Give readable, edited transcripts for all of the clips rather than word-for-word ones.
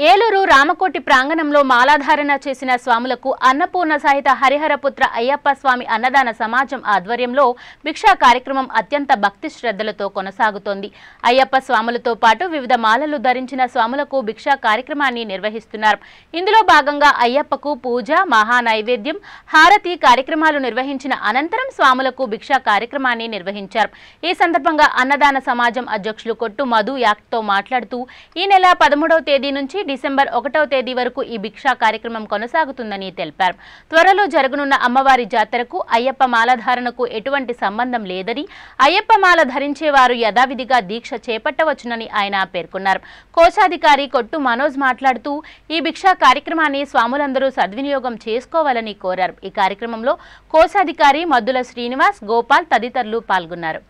ఏలూరు రామకోటి ప్రాంగణంలో మాలాధారణ చేసిన స్వాములకు అన్నపూర్ణ సహిత హరిహరపుత్ర అయ్యప్ప స్వామి అన్నదాన సమాజం ఆధ్వర్యంలో భిక్షా కార్యక్రమం అత్యంత భక్తి శ్రద్ధలతో కొనసాగుతోంది. అయ్యప్ప స్వాములతో పాటు వివిధ మాలలు ధరించిన స్వాములకు భిక్షా కార్యక్రమాన్ని నిర్వహిస్తున్నారు. ఇందులో భాగంగా అయ్యప్పకు పూజ, మహా నైవేద్యం, హారతి కార్యక్రమాలు నిర్వహించిన అనంతరం స్వాములకు భిక్షా కార్యక్రమాన్ని నిర్వహించారు. ఈ సందర్భంగా అన్నదాన సమాజం అధ్యక్షులు కొట్టు మధు యాక్ట్తో మాట్లాడుతూ ఈ నెల 13వ తేదీ నుంచి డిసెంబర్ 1వ తేదీ వరకు ఈ భిక్షా కార్యక్రమం కొనసాగుతుందని తెలిపారు. త్వరలో జరగనున్న అమ్మవారి జాతరకు అయ్యప్ప మాలధారణకు ఎటువంటి సంబంధం లేదని, అయ్యప్ప మాల ధరించేవారు యథావిధిగా దీక్ష చేపట్టవచ్చునని ఆయన పేర్కొన్నారు. కోశాధికారి కొట్టు మనోజ్ మాట్లాడుతూ ఈ భిక్షా కార్యక్రమాన్ని స్వాములందరూ సద్వినియోగం చేసుకోవాలని కోరారు. ఈ కార్యక్రమంలో కోశాధికారి మద్దుల శ్రీనివాస్, గోపాల్ తదితరులు పాల్గొన్నారు.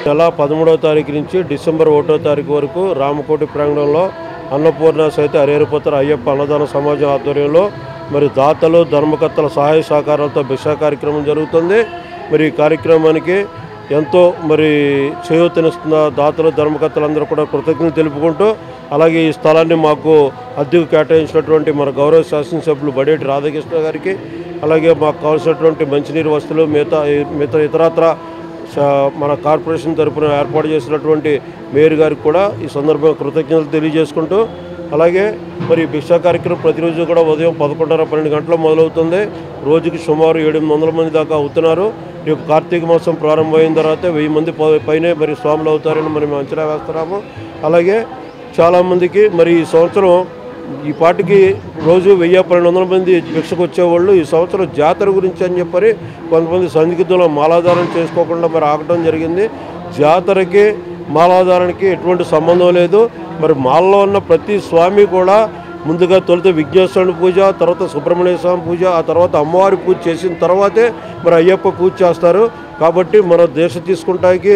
నెల 13వ తారీఖు నుంచి డిసెంబర్ 1వ తారీఖు వరకు రామకోటి ప్రాంగణంలో అన్నపూర్ణ సహిత హరిహరపుత్ర అయ్యప్ప అన్నదాన సమాజం ఆధ్వర్యంలో మరి దాతలు, ధర్మకర్తల సహాయ సహకారాలతో భిక్షా కార్యక్రమం జరుగుతుంది. మరి ఈ కార్యక్రమానికి ఎంతో మరి చేయూతనిస్తున్న దాతలు, ధర్మకర్తలందరూ కూడా కృతజ్ఞతలు తెలుపుకుంటూ, అలాగే ఈ స్థలాన్ని మాకు అద్దెకు కేటాయించినటువంటి మన గౌరవ శాసనసభ్యులు బడేటి రాధాకృష్ణ గారికి, అలాగే మాకు కావాల్సినటువంటి మంచినీరు వస్తువులు, మిగతా ఇతరత్ర మన కార్పొరేషన్ తరఫున ఏర్పాటు చేసినటువంటి మేయర్ గారికి కూడా ఈ సందర్భంగా కృతజ్ఞతలు తెలియజేసుకుంటూ, అలాగే మరి భిక్షా కార్యక్రమం ప్రతిరోజు కూడా ఉదయం 11:30-12 గంటలకు మొదలవుతుంది. రోజుకి సుమారు 700 మంది దాకా అవుతున్నారు. రేపు కార్తీక మాసం ప్రారంభమైన తర్వాత 1000 మంది పైనే మరి స్వాములు అవుతారని మనం అంచనా వేస్తున్నాము. అలాగే చాలామందికి మరి ఈ సంవత్సరం ఈ పాటికి రోజు 1000-1200 మంది భిక్షకు వచ్చేవాళ్ళు ఈ సంవత్సరం జాతర గురించి అని చెప్పని కొంతమంది సందిగ్ధంలో మాలాధారణ చేసుకోకుండా మరి ఆగటం జరిగింది. జాతరకి మాలాధారణకి ఎటువంటి సంబంధం లేదు. మరి మాలలో ఉన్న ప్రతి స్వామి కూడా ముందుగా తొలుత విఘ్నేశ్వరుని పూజ, తర్వాత సుబ్రహ్మణ్య స్వామి పూజ, ఆ తర్వాత అమ్మవారి పూజ చేసిన తర్వాతే మరి అయ్యప్ప పూజ చేస్తారు. కాబట్టి మన దేశ తీసుకుంటానికి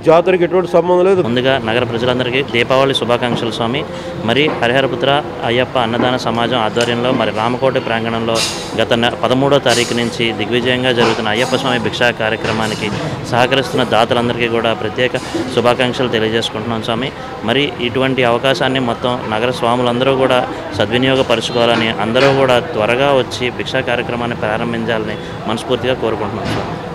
జాతరకి ఎటువంటి సంబంధం లేదు. ముందుగా నగర ప్రజలందరికీ దీపావళి శుభాకాంక్షలు స్వామి. మరి హరిహరపుత్ర అయ్యప్ప అన్నదాన సమాజం ఆధ్వర్యంలో మరి రామకోటి ప్రాంగణంలో గత 13వ తారీఖు నుంచి దిగ్విజయంగా జరుగుతున్న అయ్యప్ప స్వామి భిక్షా కార్యక్రమానికి సహకరిస్తున్న దాతలందరికీ కూడా ప్రత్యేక శుభాకాంక్షలు తెలియజేసుకుంటున్నాం స్వామి. మరి ఇటువంటి అవకాశాన్ని మొత్తం నగర స్వాములందరూ కూడా సద్వినియోగపరచుకోవాలని, అందరూ కూడా త్వరగా వచ్చి భిక్షా కార్యక్రమాన్ని ప్రారంభించాలని మనస్ఫూర్తిగా కోరుకుంటున్నాం స్వామి.